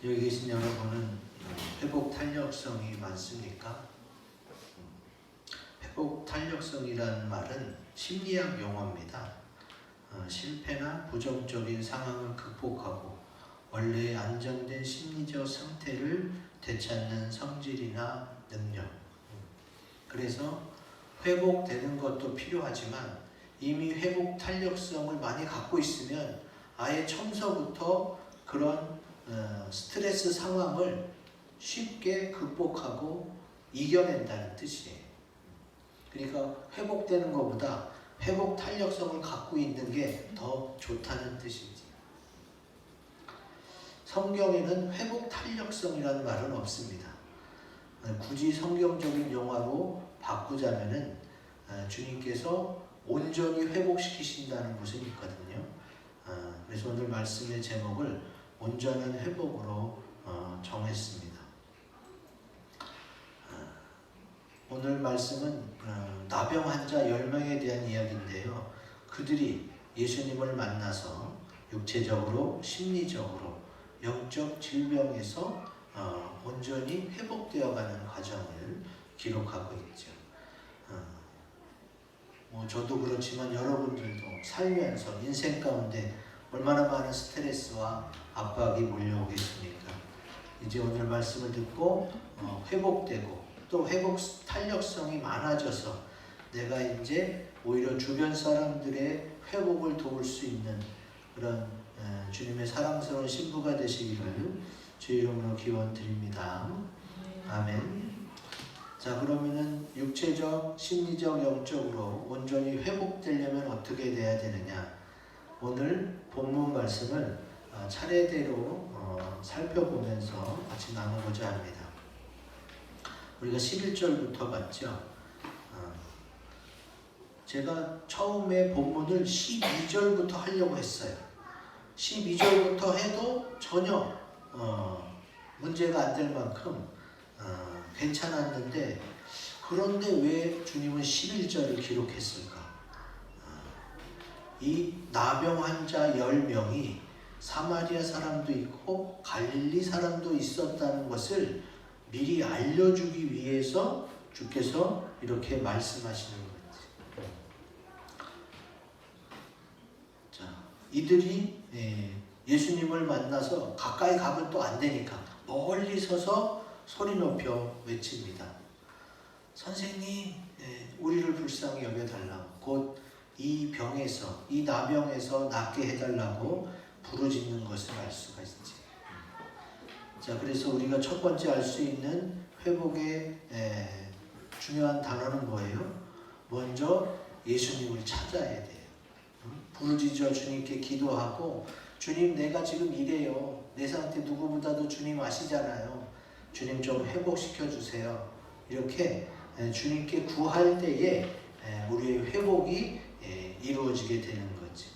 여기 계신 여러분은 회복 탄력성이 많습니까? 회복 탄력성이라는 말은 심리학 용어입니다. 실패나 부정적인 상황을 극복하고 원래의 안정된 심리적 상태를 되찾는 성질이나 능력. 그래서 회복되는 것도 필요하지만 이미 회복 탄력성을 많이 갖고 있으면 아예 처음서부터 그런 스트레스 상황을 쉽게 극복하고 이겨낸다는 뜻이에요. 그러니까 회복되는 것보다 회복 탄력성을 갖고 있는 게 더 좋다는 뜻이지. 성경에는 회복 탄력성이라는 말은 없습니다. 굳이 성경적인 용어로 바꾸자면은 주님께서 온전히 회복시키신다는 것은 있거든요. 그래서 오늘 말씀의 제목을 온전한 회복으로 정했습니다. 오늘 말씀은 나병 환자 10명에 대한 이야기인데요. 그들이 예수님을 만나서 육체적으로, 심리적으로, 영적 질병에서 온전히 회복되어가는 과정을 기록하고 있죠. 저도 그렇지만 여러분들도 살면서 인생 가운데 얼마나 많은 스트레스와 압박이 몰려오고 계십니까? 이제 오늘 말씀을 듣고 회복되고 또 회복 탄력성이 많아져서 내가 이제 오히려 주변 사람들의 회복을 도울 수 있는 그런 주님의 사랑스러운 신부가 되시기를 주의 이름으로 기원드립니다. 아멘. 자, 그러면은 육체적, 심리적, 영적으로 온전히 회복되려면 어떻게 돼야 되느냐? 오늘 본문 말씀을 차례대로 살펴보면서 같이 나누고자 합니다. 우리가 11절부터 봤죠. 제가 처음에 본문을 12절부터 하려고 했어요. 12절부터 해도 전혀 문제가 안 될 만큼 괜찮았는데, 그런데 왜 주님은 11절을 기록했을까? 이 나병 환자 10명이 사마리아 사람도 있고 갈릴리 사람도 있었다는 것을 미리 알려주기 위해서 주께서 이렇게 말씀하시는 거지. 자, 이들이 예수님을 만나서 가까이 가면 또 안 되니까 멀리 서서 소리 높여 외칩니다. 선생님, 우리를 불쌍히 여겨달라고, 곧 이 병에서, 이 나병에서 낫게 해달라고 부르짖는 것을 알 수가 있지. 자, 그래서 우리가 첫 번째 알 수 있는 회복의 중요한 단어는 뭐예요? 먼저 예수님을 찾아야 돼요. 부르짖어 주님께 기도하고, 주님, 내가 지금 이래요. 내 상태 누구보다도 주님 아시잖아요. 주님 좀 회복시켜 주세요. 이렇게 주님께 구할 때에 우리의 회복이 이루어지게 되는 거지.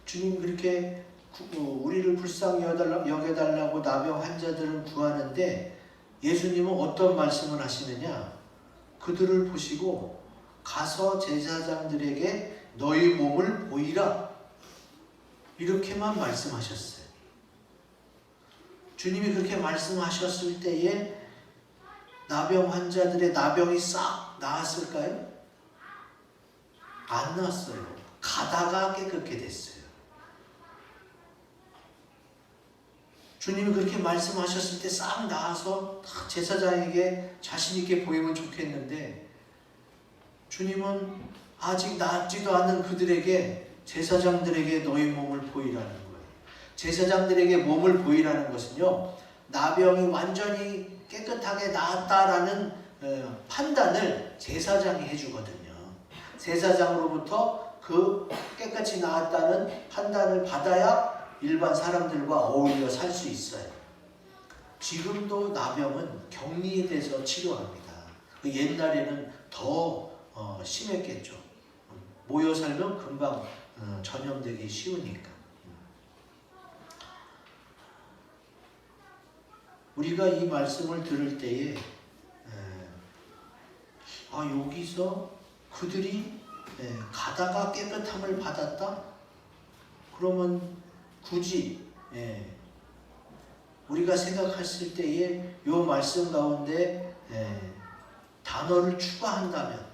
주님 그렇게 우리를 불쌍히 여겨달라고 나병 환자들은 구하는데, 예수님은 어떤 말씀을 하시느냐? 그들을 보시고 가서 제사장들에게 너희 몸을 보이라, 이렇게만 말씀하셨어요. 주님이 그렇게 말씀하셨을 때에 나병 환자들의 나병이 싹 나았을까요? 안 나았어요. 가다가 깨끗게 됐어요. 주님이 그렇게 말씀하셨을 때 싹 나아서 제사장에게 자신있게 보이면 좋겠는데, 주님은 아직 낫지도 않은 그들에게, 제사장들에게 너희 몸을 보이라는 거예요. 제사장들에게 몸을 보이라는 것은요, 나병이 완전히 깨끗하게 나았다라는 판단을 제사장이 해주거든요. 제사장으로부터 그 깨끗이 나았다는 판단을 받아야 일반 사람들과 어울려 살 수 있어요. 지금도 나병은 격리돼서 치료합니다. 옛날에는 더 심했겠죠. 모여 살면 금방 전염되기 쉬우니까. 우리가 이 말씀을 들을 때에 여기서 그들이 가다가 깨끗함을 받았다? 그러면 굳이 우리가 생각했을 때에 이 말씀 가운데 단어를 추가한다면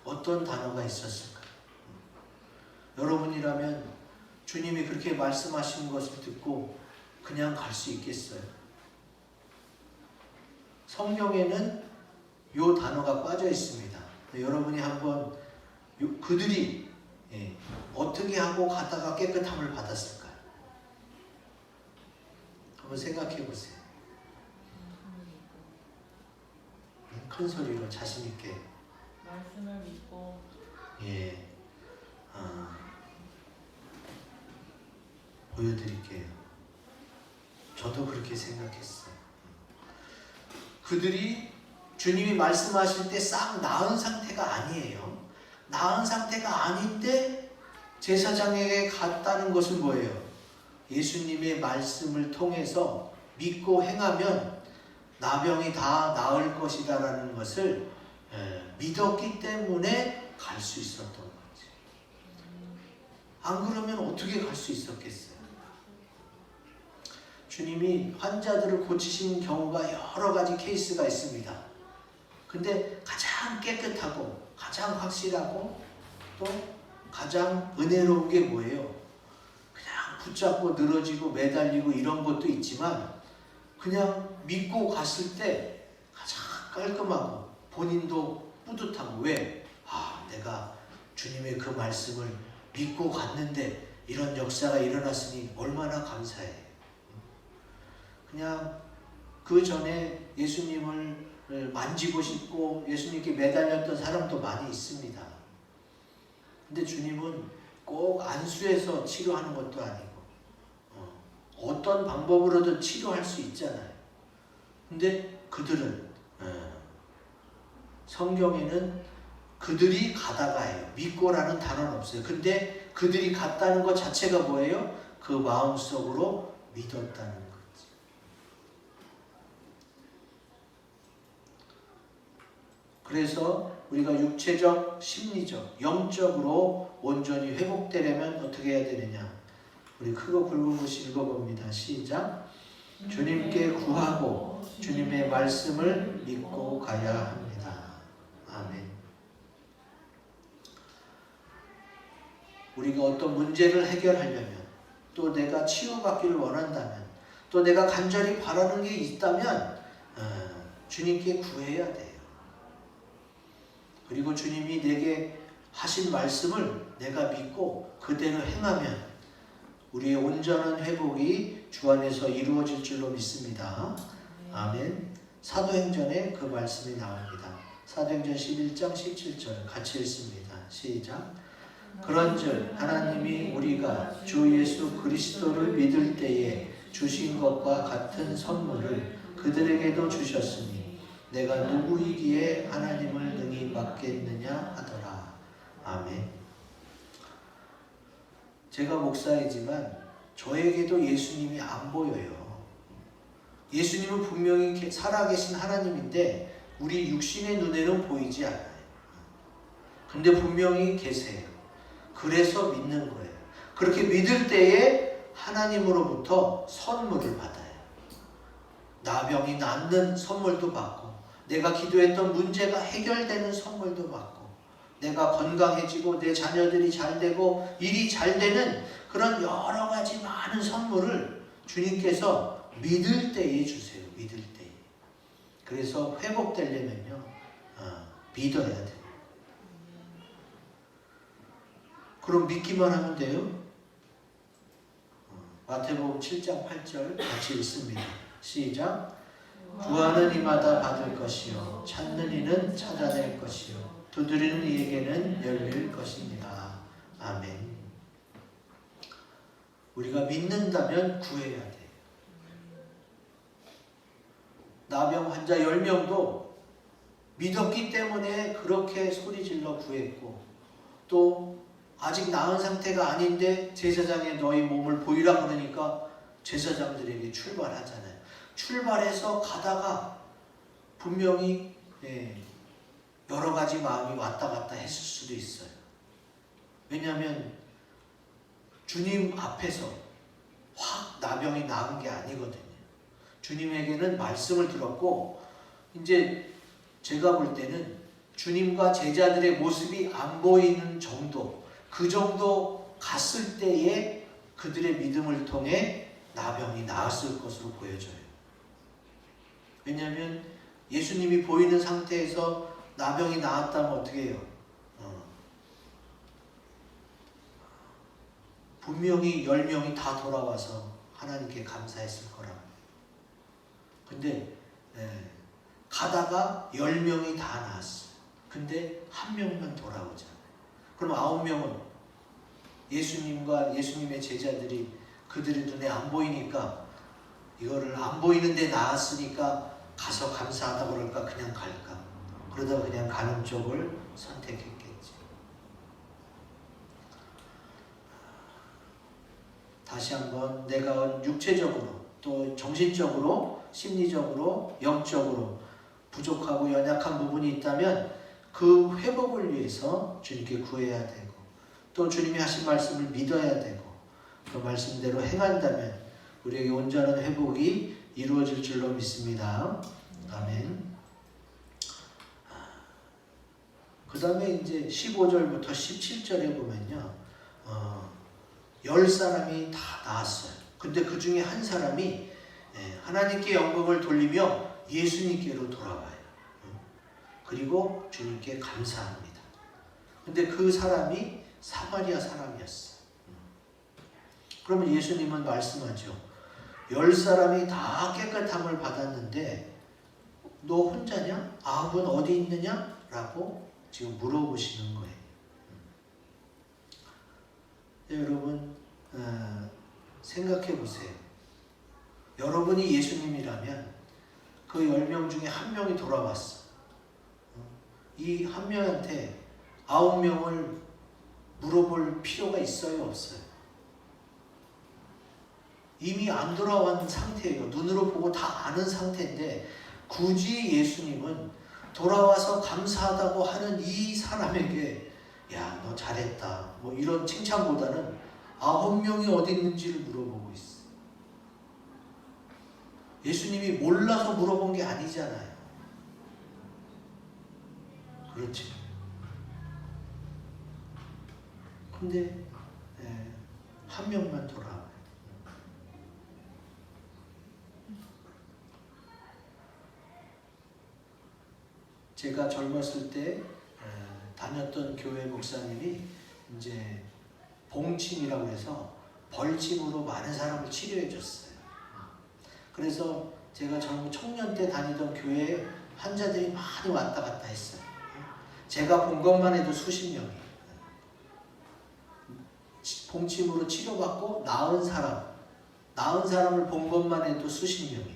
어떤 단어가 있었을까? 여러분이라면 주님이 그렇게 말씀하신 것을 듣고 그냥 갈 수 있겠어요? 성경에는 이 단어가 빠져 있습니다. 여러분이 한번 그들이 어떻게 하고 가다가 깨끗함을 받았을까요? 한번 생각해 보세요. 큰 소리로 자신 있게. 말씀을 믿고. 보여드릴게요. 저도 그렇게 생각했어요. 그들이 주님이 말씀하실 때 싹 나은 상태가 아니에요. 나은 상태가 아닌데 제사장에게 갔다는 것은 뭐예요? 예수님의 말씀을 통해서 믿고 행하면 나병이 다 나을 것이다 라는 것을 믿었기 때문에 갈 수 있었던 거지. 안 그러면 어떻게 갈 수 있었겠어요? 주님이 환자들을 고치시는 경우가 여러 가지 케이스가 있습니다. 근데 가장 깨끗하고 가장 확실하고 또 가장 은혜로운 게 뭐예요? 그냥 붙잡고 늘어지고 매달리고 이런 것도 있지만 그냥 믿고 갔을 때 가장 깔끔하고 본인도 뿌듯하고. 왜? 내가 주님의 그 말씀을 믿고 갔는데 이런 역사가 일어났으니 얼마나 감사해. 그냥 그 전에 예수님을 만지고 싶고 예수님께 매달렸던 사람도 많이 있습니다. 근데 주님은 꼭 안수해서 치료하는 것도 아니고 어떤 방법으로든 치료할 수 있잖아요. 근데 그들은 성경에는 그들이 가다가예요. 믿고라는 단어는 없어요. 근데 그들이 갔다는 것 자체가 뭐예요? 그 마음속으로 믿었다는 거지. 그래서 우리가 육체적, 심리적, 영적으로 온전히 회복되려면 어떻게 해야 되느냐? 우리 크고 굵은 글씨 읽어봅니다. 시작. 주님께 구하고 주님의 말씀을 믿고 가야 합니다. 아멘. 우리가 어떤 문제를 해결하려면, 또 내가 치유받기를 원한다면, 또 내가 간절히 바라는 게 있다면 주님께 구해야 돼요. 그리고 주님이 내게 하신 말씀을 내가 믿고 그대로 행하면 우리의 온전한 회복이 주 안에서 이루어질 줄로 믿습니다. 아멘. 사도행전에 그 말씀이 나옵니다. 사도행전 11장 17절 같이 읽습니다. 시작. 그런즉 하나님이 우리가 주 예수 그리스도를 믿을 때에 주신 것과 같은 선물을 그들에게도 주셨으니 내가 누구이기에 하나님을 능히 받겠느냐 하더라. 아멘. 제가 목사이지만 저에게도 예수님이 안 보여요. 예수님은 분명히 살아계신 하나님인데 우리 육신의 눈에는 보이지 않아요. 근데 분명히 계세요. 그래서 믿는 거예요. 그렇게 믿을 때에 하나님으로부터 선물을 받아요. 나병이 낫는 선물도 받고, 내가 기도했던 문제가 해결되는 선물도 받고, 내가 건강해지고 내 자녀들이 잘 되고 일이 잘 되는 그런 여러 가지 많은 선물을 주님께서 믿을 때에 주세요. 믿을 때에. 그래서 회복되려면요, 믿어야 돼요. 그럼 믿기만 하면 돼요? 마태복음 7장 8절 같이 읽습니다. 시작. 구하는 이마다 받을 것이요 찾는 이는 찾아낼 것이요 두드리는 이에게는 열릴 것입니다. 아멘. 우리가 믿는다면 구해야 돼요. 나병 환자 10명도 믿었기 때문에 그렇게 소리질러 구했고, 또 아직 나은 상태가 아닌데 제사장에 너희 몸을 보이라 그러니까 제사장들에게 출발하잖아요. 출발해서 가다가 분명히 여러 가지 마음이 왔다 갔다 했을 수도 있어요. 왜냐하면 주님 앞에서 확 나병이 나은 게 아니거든요. 주님에게는 말씀을 들었고 이제 제가 볼 때는 주님과 제자들의 모습이 안 보이는 정도, 그 정도 갔을 때에 그들의 믿음을 통해 나병이 나았을 것으로 보여져요. 왜냐하면 예수님이 보이는 상태에서 나병이 나았다면 어떻게 해요? 분명히 10명이 다 돌아와서 하나님께 감사했을 거라고. 근데 가다가 10명이 다 나왔어요. 근데 한 명만 돌아오잖아요. 그럼 9명은 예수님과 예수님의 제자들이 그들의 눈에 안 보이니까 이거를 안 보이는데 나았으니까 가서 감사하다고 그럴까 그냥 갈까? 그러다 그냥 가는 쪽을 선택했겠지. 다시 한번 내가 육체적으로 또 정신적으로 심리적으로 영적으로 부족하고 연약한 부분이 있다면 그 회복을 위해서 주님께 구해야 되고 또 주님이 하신 말씀을 믿어야 되고 그 말씀대로 행한다면 우리에게 온전한 회복이 이루어질 줄로 믿습니다. 아멘. 그 다음에 이제 15절부터 17절에 보면요. 10사람이 다 나왔어요. 근데 그 중에 한 사람이 하나님께 영광을 돌리며 예수님께로 돌아와요. 그리고 주님께 감사합니다. 근데 그 사람이 사마리아 사람이었어요. 그러면 예수님은 말씀하죠. 10사람이 다 깨끗함을 받았는데 너 혼자냐? 9은 어디 있느냐? 라고 지금 물어보시는 거예요. 여러분 생각해 보세요. 여러분이 예수님이라면 그 10명 중에 한 명이 돌아왔어. 이 한 명한테 9명을 물어볼 필요가 있어요? 없어요? 이미 안 돌아온 상태예요. 눈으로 보고 다 아는 상태인데 굳이 예수님은 돌아와서 감사하다고 하는 이 사람에게 야, 너 잘했다. 뭐 이런 칭찬보다는 9명이 어디 있는지를 물어보고 있어. 예수님이 몰라서 물어본 게 아니잖아요. 그렇지. 근데 한 명만 돌아와요. 제가 젊었을 때 다녔던 교회 목사님이 이제 봉침이라고 해서 벌침으로 많은 사람을 치료해 줬어요. 그래서 제가 젊은 청년 때 다니던 교회에 환자들이 많이 왔다 갔다 했어요. 제가 본 것만 해도 수십 명이. 봉침으로 치료받고 나은 사람을 본 것만 해도 수십 명이.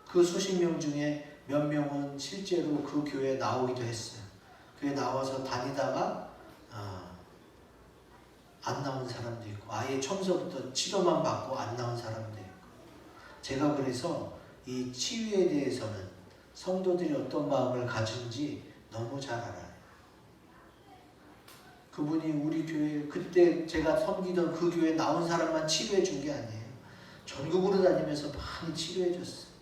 그 수십 명 중에 몇 명은 실제로 그 교회에 나오기도 했어요. 교회 나와서 다니다가 안 나온 사람도 있고 아예 처음서부터 치료만 받고 안 나온 사람도 있고 제가 그래서 이 치유에 대해서는 성도들이 어떤 마음을 가진지 너무 잘 알아요. 그분이 우리 교회 그때 제가 섬기던 그 교회에 나온 사람만 치료해 준 게 아니에요. 전국으로 다니면서 많이 치료해 줬어요.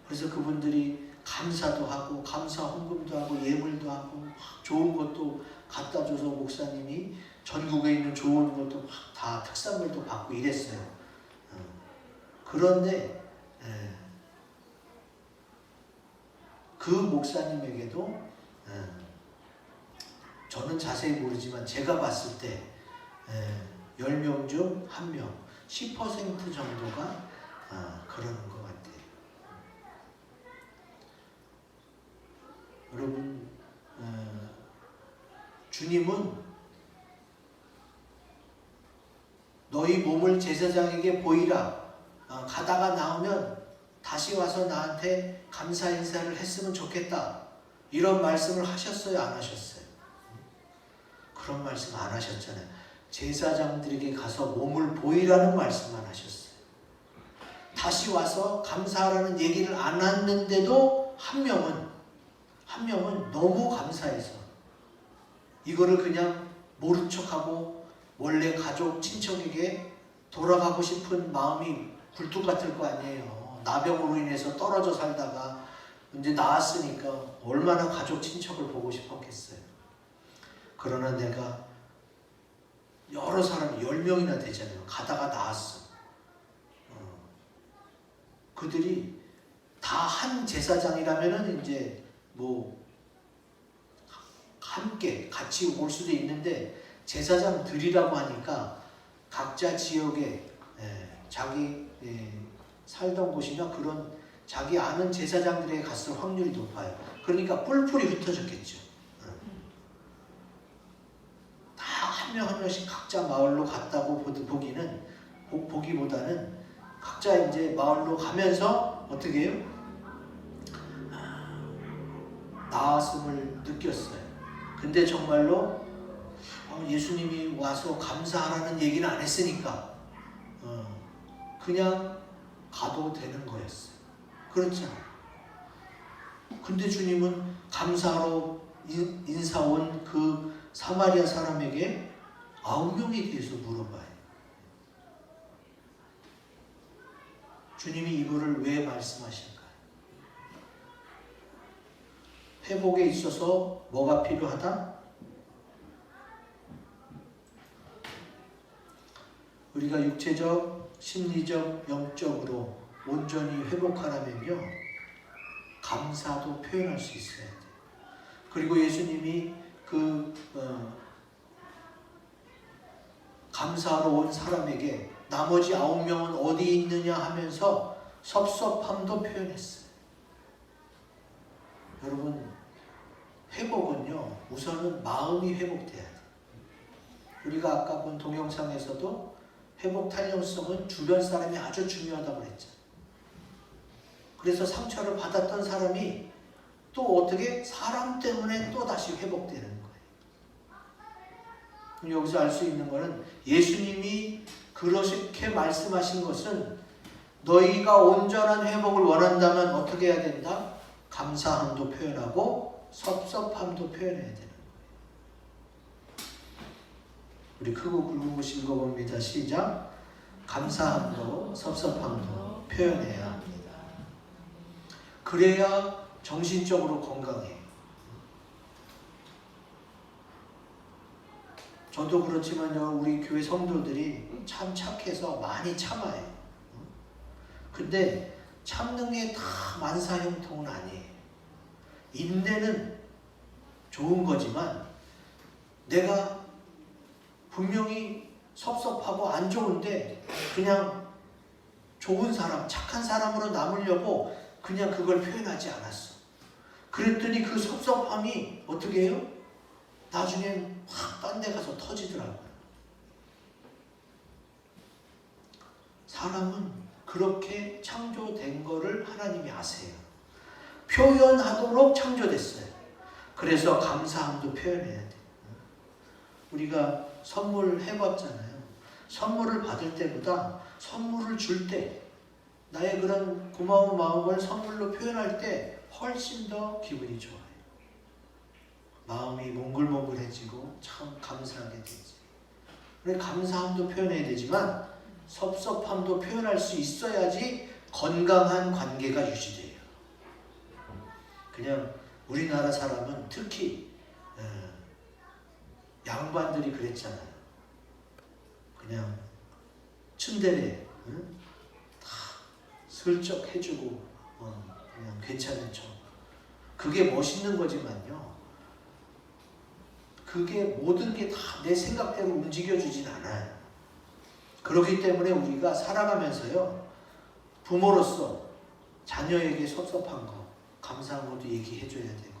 그래서 그분들이 감사도 하고 감사 헌금도 하고 예물도 하고 좋은 것도 갖다 줘서 목사님이 전국에 있는 좋은 것도 막 다 특산물도 받고 이랬어요. 그런데 그 목사님에게도 저는 자세히 모르지만 제가 봤을 때 10명 중 1명 10% 정도가 그러는 것 같아요. 여러분 주님은 너희 몸을 제사장에게 보이라. 가다가 나오면 다시 와서 나한테 감사 인사를 했으면 좋겠다. 이런 말씀을 하셨어요? 안 하셨어요? 그런 말씀 안 하셨잖아요. 제사장들에게 가서 몸을 보이라는 말씀만 하셨어요. 다시 와서 감사하라는 얘기를 안 했는데도 한 명은 너무 감사해서 이거를 그냥 모른 척하고 원래 가족, 친척에게 돌아가고 싶은 마음이 굴뚝 같을 거 아니에요. 나병으로 인해서 떨어져 살다가 이제 나았으니까 얼마나 가족 친척을 보고 싶었겠어요. 그러나 내가 여러 사람이 10명이나 되잖아요. 가다가 나았어. 그들이 다 한 제사장이라면은 이제 뭐 함께 같이 올 수도 있는데 제사장들이라고 하니까 각자 지역에 자기 살던 곳이나 그런 자기 아는 제사장들에게 갔을 확률이 높아요. 그러니까 뿔뿔이 흩어졌겠죠. 다 한 명 한 명씩 각자 마을로 갔다고 보기보다는 각자 이제 마을로 가면서 어떻게 해요? 나았음을 느꼈어요. 근데 정말로 예수님이 와서 감사하라는 얘기는 안 했으니까 그냥 가도 되는 거였어요. 그렇잖아요. 근데 주님은 감사하러 인사 온 그 사마리아 사람에게 9명에 대해서 물어봐요. 주님이 이거를 왜 말씀하실까요? 회복에 있어서 뭐가 필요하다? 우리가 육체적, 심리적, 영적으로 온전히 회복하려면요, 감사도 표현할 수 있어야 돼요. 그리고 예수님이 감사하러 온 사람에게 나머지 9명은 어디 있느냐 하면서 섭섭함도 표현했어요. 여러분, 회복은요, 우선은 마음이 회복돼야 돼요. 우리가 아까 본 동영상에서도 회복 탄력성은 주변 사람이 아주 중요하다고 했죠. 그래서 상처를 받았던 사람이 또 어떻게 사람 때문에 또 다시 회복되는 거예요. 여기서 알 수 있는 것은 예수님이 그렇게 말씀하신 것은 너희가 온전한 회복을 원한다면 어떻게 해야 된다? 감사함도 표현하고 섭섭함도 표현해야 되는 거예요. 우리 크고 굵은 거 읽어봅니다. 시작. 감사함도 섭섭함도 표현해야 합니다. 그래야 정신적으로 건강해요. 저도 그렇지만요, 우리 교회 성도들이 참 착해서 많이 참아요. 근데 참는 게 다 만사형통은 아니에요. 인내는 좋은 거지만 내가 분명히 섭섭하고 안 좋은데 그냥 좋은 사람, 착한 사람으로 남으려고 그냥 그걸 표현하지 않았어. 그랬더니 그 섭섭함이 어떻게 해요? 나중엔 확 딴 데 가서 터지더라고요. 사람은 그렇게 창조된 거를 하나님이 아세요. 표현하도록 창조됐어요. 그래서 감사함도 표현해야 돼요. 우리가 선물 해봤잖아요. 선물을 받을 때보다 선물을 줄 때 나의 그런 고마운 마음을 선물로 표현할 때 훨씬 더 기분이 좋아요. 마음이 몽글몽글해지고 참 감사하게 되지. 그래, 감사함도 표현해야 되지만 섭섭함도 표현할 수 있어야지 건강한 관계가 유지돼요. 그냥 우리나라 사람은 특히 양반들이 그랬잖아요. 그냥 츤데레 다 슬쩍 해주고 그냥 괜찮은 척. 그게 멋있는 거지만요, 그게 모든 게 다 내 생각대로 움직여주진 않아요. 그렇기 때문에 우리가 살아가면서요, 부모로서 자녀에게 섭섭한 거, 감사한 것도 얘기해줘야 되고,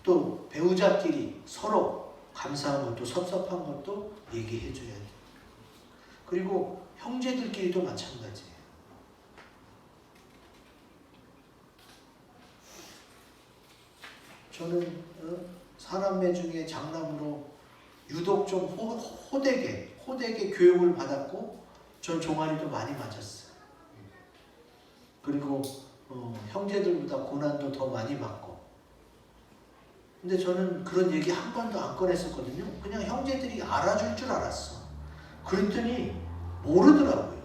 또 배우자끼리 서로 감사한 것도 섭섭한 것도 얘기해줘야 돼요. 그리고 형제들끼리도 마찬가지예요. 저는 사남매 중에 장남으로 유독 좀 호되게 교육을 받았고, 전 종아리도 많이 맞았어요. 그리고 형제들보다 고난도 더 많이 받고. 근데 저는 그런 얘기 한 번도 안 꺼냈었거든요. 그냥 형제들이 알아줄 줄 알았어. 그랬더니 모르더라고요.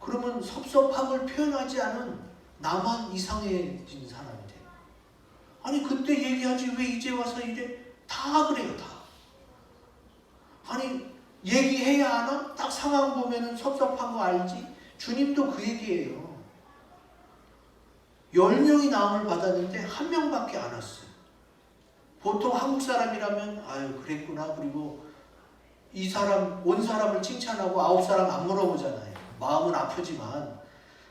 그러면 섭섭함을 표현하지 않은 나만 이상해진 사람이 돼요. 아니 그때 얘기하지 왜 이제 와서 이래? 다 그래요 다. 아니 얘기해야 하나? 딱 상황 보면은 섭섭한 거 알지? 주님도 그 얘기예요. 10명이 나음을 받았는데 1명밖에 안 왔어요. 보통 한국 사람이라면 아유 그랬구나. 그리고 이 사람 온 사람을 칭찬하고 9사람 안 물어보잖아요. 마음은 아프지만.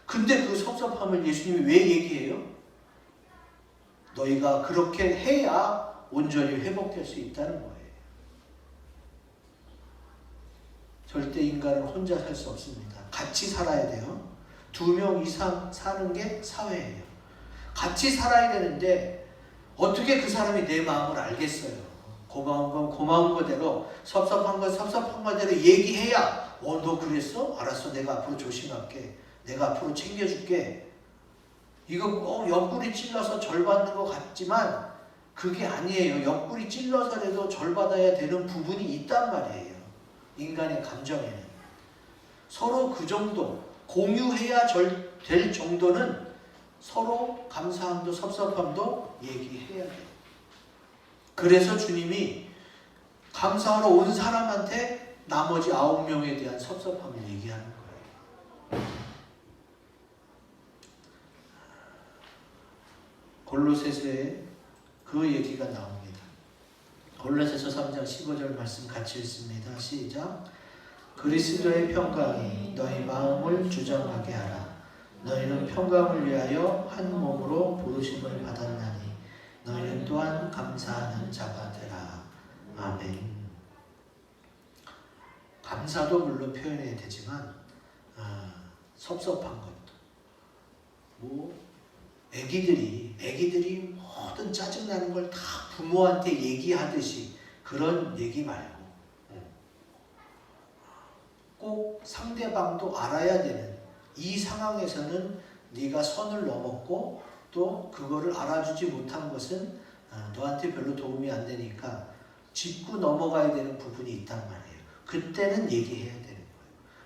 근데 그 섭섭함을 예수님이 왜 얘기해요? 너희가 그렇게 해야 온전히 회복될 수 있다는 거예요. 절대 인간은 혼자 살 수 없습니다. 같이 살아야 돼요. 2명 이상 사는 게 사회예요. 같이 살아야 되는데 어떻게 그 사람이 내 마음을 알겠어요. 고마운 건 고마운 거대로, 섭섭한 건 섭섭한 거대로 얘기해야 너 그랬어? 알았어. 내가 앞으로 조심할게. 내가 앞으로 챙겨줄게. 이거 옆구리 찔러서 절 받는 것 같지만 그게 아니에요. 옆구리 찔러서라도 절 받아야 되는 부분이 있단 말이에요. 인간의 감정에는. 서로 그 정도 공유해야 될 정도는 서로 감사함도 섭섭함도 얘기해야 돼요. 그래서 주님이 감사하러 온 사람한테 나머지 9명에 대한 섭섭함을 얘기하는 거예요. 골로새서에 그 얘기가 나옵니다. 골로새서 3장 15절 말씀 같이 읽습니다. 시작. 그리스도의 평강이 너희 마음을 주장하게 하라. 너희는 평강을 위하여 한 몸으로 부르심을 받았나니 너희는 또한 감사하는 자가 되라. 아멘. 감사도 물론 표현해야 되지만 섭섭한 것도 애기들이 모든 짜증나는 걸 다 부모한테 얘기하듯이 그런 얘기 말고 꼭 상대방도 알아야 되는, 이 상황에서는 네가 선을 넘었고 또 그거를 알아주지 못한 것은 너한테 별로 도움이 안 되니까 짚고 넘어가야 되는 부분이 있단 말이에요. 그때는 얘기해야 되는 거예요.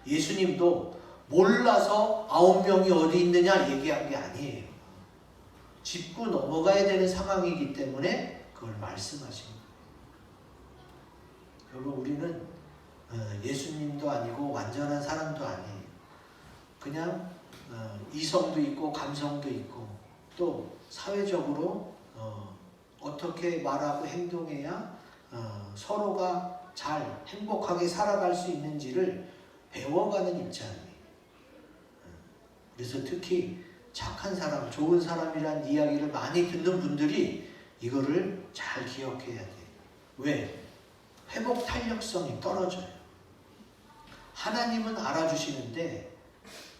예수님도 몰라서 9명이 어디 있느냐 얘기한 게 아니에요. 짚고 넘어가야 되는 상황이기 때문에 그걸 말씀하신 거예요. 여러분 우리는 예수님도 아니고 완전한 사람도 아니에요. 그냥 이성도 있고 감성도 있고 또 사회적으로 어떻게 말하고 행동해야 서로가 잘 행복하게 살아갈 수 있는지를 배워가는 입장이에요. 그래서 특히 착한 사람, 좋은 사람이란 이야기를 많이 듣는 분들이 이거를 잘 기억해야 돼요. 왜? 회복 탄력성이 떨어져요. 하나님은 알아주시는데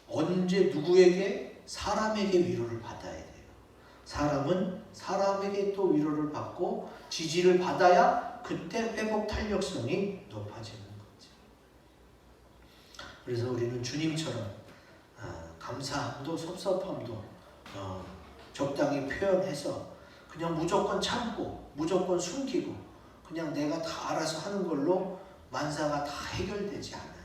언제 누구에게? 사람에게 위로를 받아야 돼요. 사람은 사람에게 또 위로를 받고 지지를 받아야 그때 회복 탄력성이 높아지는 거죠. 그래서 우리는 주님처럼 감사함도 섭섭함도 적당히 표현해서 그냥 무조건 참고 무조건 숨기고 그냥 내가 다 알아서 하는 걸로 만사가 다 해결되지 않아요.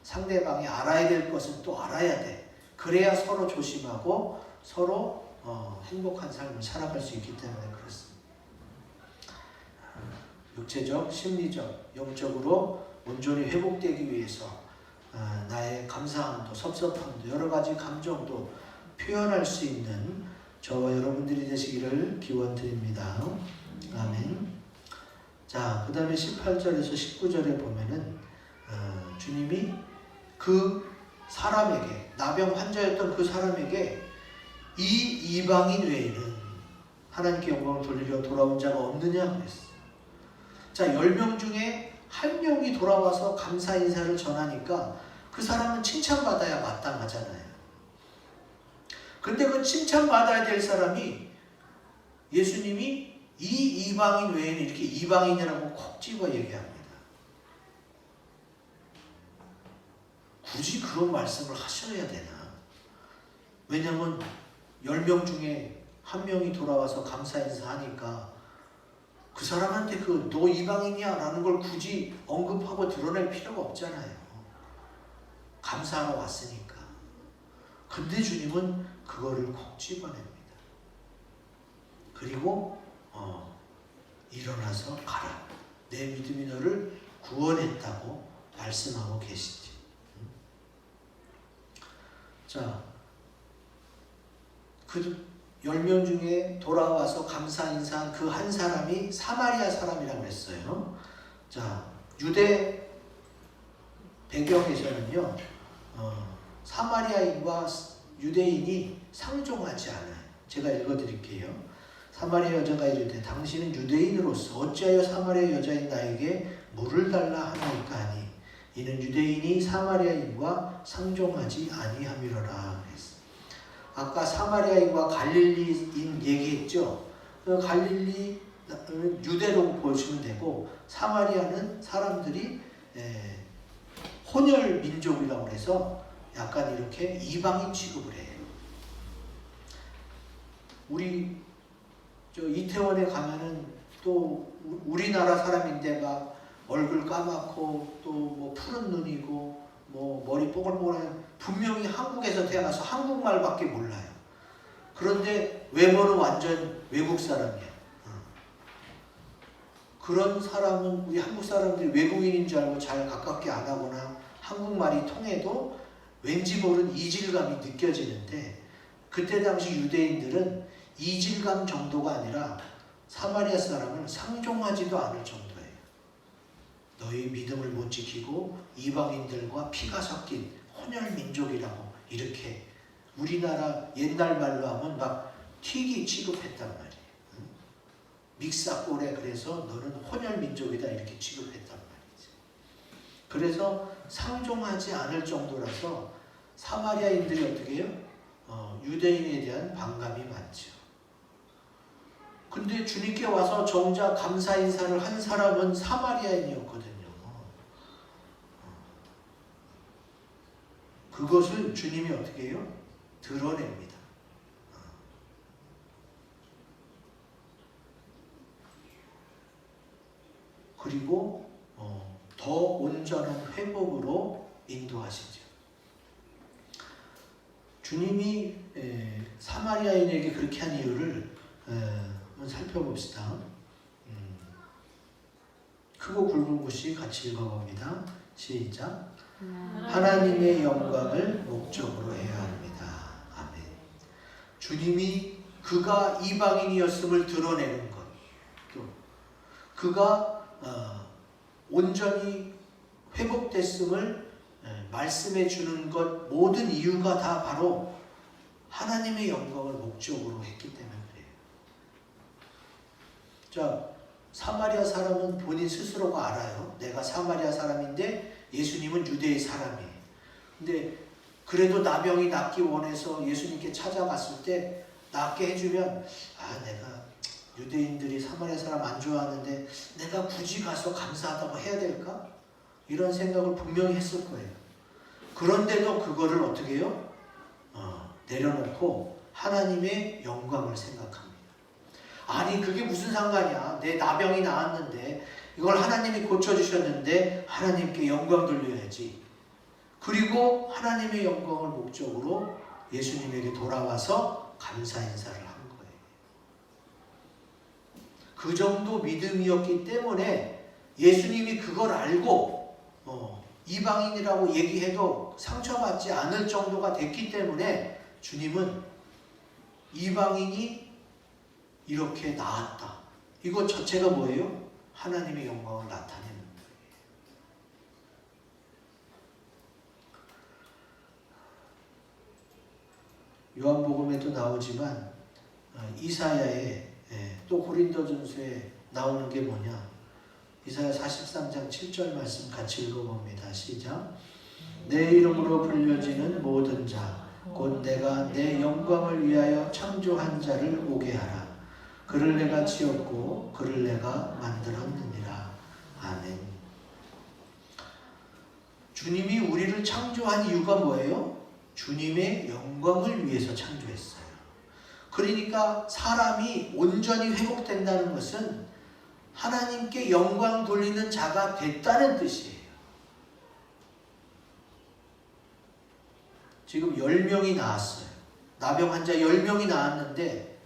상대방이 알아야 될 것은 또 알아야 돼. 그래야 서로 조심하고 서로 행복한 삶을 살아갈 수 있기 때문에 그렇습니다. 육체적, 심리적, 영적으로 온전히 회복되기 위해서 나의 감사함도 섭섭함도 여러 가지 감정도 표현할 수 있는 저와 여러분들이 되시기를 기원드립니다. 아멘. 자, 그 다음에 18절에서 19절에 보면은 주님이 그 사람에게, 나병 환자였던 그 사람에게 이 이방인 외에는 하나님께 영광을 돌리려 돌아온 자가 없느냐 그랬어요. 자, 10명 중에 1명이 돌아와서 감사 인사를 전하니까 그 사람은 칭찬받아야 마땅하잖아요. 근데 그 칭찬받아야 될 사람이 예수님이 이 이방인 외에는 이렇게 이방인이라고 콕 집어 얘기합니다. 굳이 그런 말씀을 하셔야 되나? 왜냐면 10명 중에 1명이 돌아와서 감사 인사하니까 그 사람한테 너 이방인이야 라는 걸 굳이 언급하고 드러낼 필요가 없잖아요. 감사하러 왔으니까. 근데 주님은 그거를 콕 집어냅니다. 그리고 일어나서 가라. 내 믿음이 너를 구원했다고 말씀하고 계시지. 자, 그 10명 중에 돌아와서 감사 인사한 그 한 사람이 사마리아 사람이라고 했어요. 자, 유대 배경에서는요, 사마리아인과 유대인이 상종하지 않아요. 제가 읽어드릴게요. 사마리아 여자가 이르되 당신은 유대인으로서 어찌하여 사마리아 여자인 나에게 물을 달라 하나이까 하니 이는 유대인이 사마리아인과 상종하지 아니함이로라 했어요. 아까 사마리아인과 갈릴리인 얘기했죠. 갈릴리 유대로 보시면 되고 사마리아는 사람들이 혼혈 민족이라고 해서 약간 이렇게 이방인 취급을 해요. 우리 이태원에 가면은 또 우리나라 사람인데 막 얼굴 까맣고 또 뭐 푸른 눈이고 뭐 머리 뽀글뽀글한 분명히 한국에서 태어나서 한국말밖에 몰라요. 그런데 외모는 완전 외국 사람이야. 그런 사람은 우리 한국 사람들이 외국인인 줄 알고 잘 가깝게 안 하거나 한국말이 통해도 왠지 모르는 이질감이 느껴지는데 그때 당시 유대인들은 이질감 정도가 아니라 사마리아 사람을 상종하지도 않을 정도예요. 너희 믿음을 못 지키고 이방인들과 피가 섞인 혼혈 민족이라고 이렇게 우리나라 옛날 말로 하면 막 튀기 취급했단 말이에요. 믹사꼬레 그래서 너는 혼혈 민족이다 이렇게 취급했단 말이죠. 그래서 상종하지 않을 정도라서 사마리아인들이 어떻게 해요? 유대인에 대한 반감이 많죠. 근데 주님께 와서 정작 감사 인사를 한 사람은 사마리아인이었거든요. 그것을 주님이 어떻게 해요? 드러냅니다. 그리고 더 온전한 회복으로 인도하시죠. 주님이 사마리아인에게 그렇게 한 이유를 한번 살펴봅시다. 크고 굵은 곳이 같이 읽어봅니다. 시작. 하나님의 영광을 목적으로 해야 합니다. 아멘. 주님이 그가 이방인이었음을 드러내는 것, 또 그가 온전히 회복됐음을 말씀해 주는 것, 모든 이유가 다 바로 하나님의 영광을 목적으로 했기 때문에 그래요. 자, 사마리아 사람은 본인 스스로가 알아요. 내가 사마리아 사람인데 예수님은 유대의 사람이에요. 근데 그래도 나병이 낫기 원해서 예수님께 찾아갔을 때 낫게 해주면 내가 유대인들이 사마리아 사람 안 좋아하는데 내가 굳이 가서 감사하다고 해야 될까? 이런 생각을 분명히 했을 거예요. 그런데도 그거를 어떻게 해요? 내려놓고 하나님의 영광을 생각합니다. 아니 그게 무슨 상관이야. 내 나병이 나았는데 이걸 하나님이 고쳐주셨는데 하나님께 영광 돌려야지. 그리고 하나님의 영광을 목적으로 예수님에게 돌아와서 감사 인사를 한 거예요. 그 정도 믿음이었기 때문에 예수님이 그걸 알고 이방인이라고 얘기해도 상처받지 않을 정도가 됐기 때문에 주님은 이방인이 이렇게 나았다. 이거 자체가 뭐예요? 하나님의 영광을 나타내는 거예요. 요한복음에도 나오지만 이사야에 또 고린도전서에 나오는 게 뭐냐? 이사야 43장 7절 말씀 같이 읽어봅니다. 시작. 내 이름으로 불려지는 모든 자 곧 내가 내 영광을 위하여 창조한 자를 오게 하라. 그를 내가 지었고 그를 내가 만들었느니라. 아멘. 주님이 우리를 창조한 이유가 뭐예요? 주님의 영광을 위해서 창조했어요. 그러니까 사람이 온전히 회복된다는 것은 하나님께 영광 돌리는 자가 됐다는 뜻이에요. 지금 10명이 나왔어요. 나병 환자 10명이 나왔는데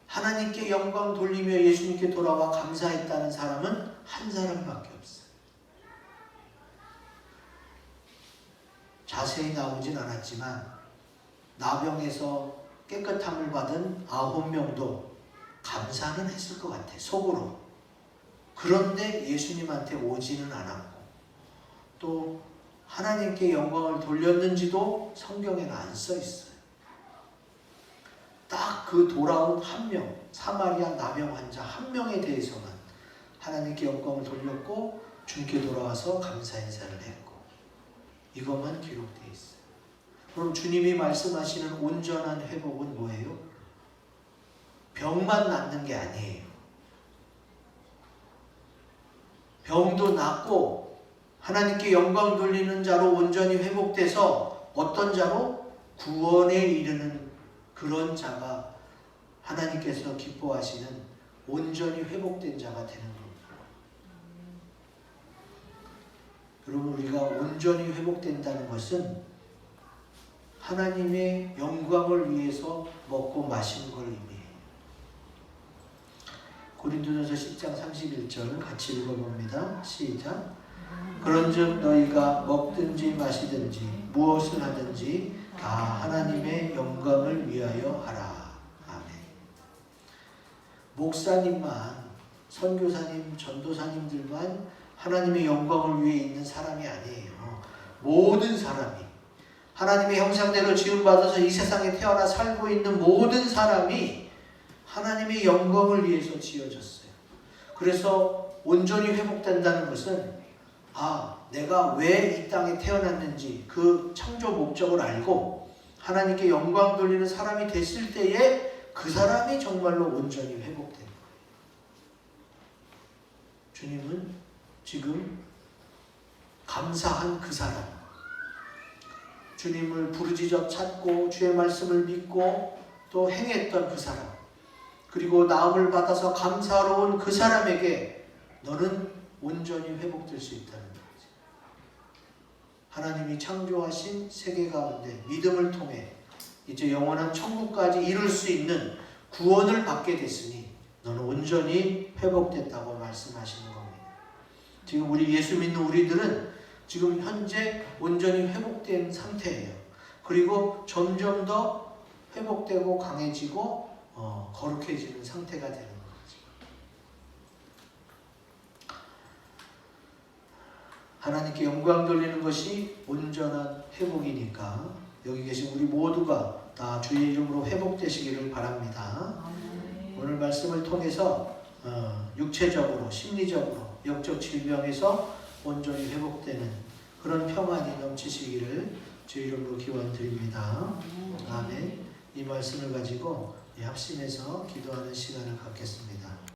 하나님께 영광 돌리며 예수님께 돌아와 감사했다는 사람은 한 사람밖에 없어요. 자세히 나오진 않았지만 나병에서 깨끗함을 받은 9명도 감사는 했을 것 같아, 속으로. 그런데 예수님한테 오지는 않았고 또 하나님께 영광을 돌렸는지도 성경에는 안 써 있어요. 딱 그 돌아온 한 명, 사마리아 나병 환자 한 명에 대해서만 하나님께 영광을 돌렸고 주님께 돌아와서 감사 인사를 했고, 이것만 기록되어 있어요. 그럼 주님이 말씀하시는 온전한 회복은 뭐예요? 병만 낫는 게 아니에요. 병도 낫고 하나님께 영광 돌리는 자로 온전히 회복돼서 어떤 자로? 구원에 이르는 그런 자가 하나님께서 기뻐하시는 온전히 회복된 자가 되는 겁니다. 여러분, 우리가 온전히 회복된다는 것은 하나님의 영광을 위해서 먹고 마시는 걸 의미해요. 고린도전서 10장 31절 같이 읽어봅니다. 시작. 그런즉 너희가 먹든지 마시든지 무엇을 하든지 다 하나님의 영광을 위하여 하라. 아멘. 목사님만, 선교사님, 전도사님들만 하나님의 영광을 위해 있는 사람이 아니에요. 모든 사람이 하나님의 형상대로 지음받아서 이 세상에 태어나 살고 있는 모든 사람이 하나님의 영광을 위해서 지어졌어요. 그래서 온전히 회복된다는 것은 내가 왜 이 땅에 태어났는지 그 창조 목적을 알고 하나님께 영광 돌리는 사람이 됐을 때에 그 사람이 정말로 온전히 회복된 거예요. 주님은 지금 감사한 그 사람, 주님을 부르짖어 찾고 주의 말씀을 믿고 또 행했던 그 사람, 그리고 나음을 받아서 감사로운 그 사람에게 너는 온전히 회복될 수 있다는 거지. 하나님이 창조하신 세계 가운데 믿음을 통해 이제 영원한 천국까지 이룰 수 있는 구원을 받게 됐으니 너는 온전히 회복됐다고 말씀하시는 겁니다. 지금 우리 예수 믿는 우리들은 지금 현재 온전히 회복된 상태예요. 그리고 점점 더 회복되고 강해지고 거룩해지는 상태가 되는 거죠. 하나님께 영광 돌리는 것이 온전한 회복이니까 여기 계신 우리 모두가 다 주의 이름으로 회복되시기를 바랍니다. 오늘 말씀을 통해서 육체적으로, 심리적으로, 영적 질병에서 온전히 회복되는 그런 평안이 넘치시기를 주의 이름으로 기원드립니다. 아멘. 이 말씀을 가지고 합심해서 기도하는 시간을 갖겠습니다.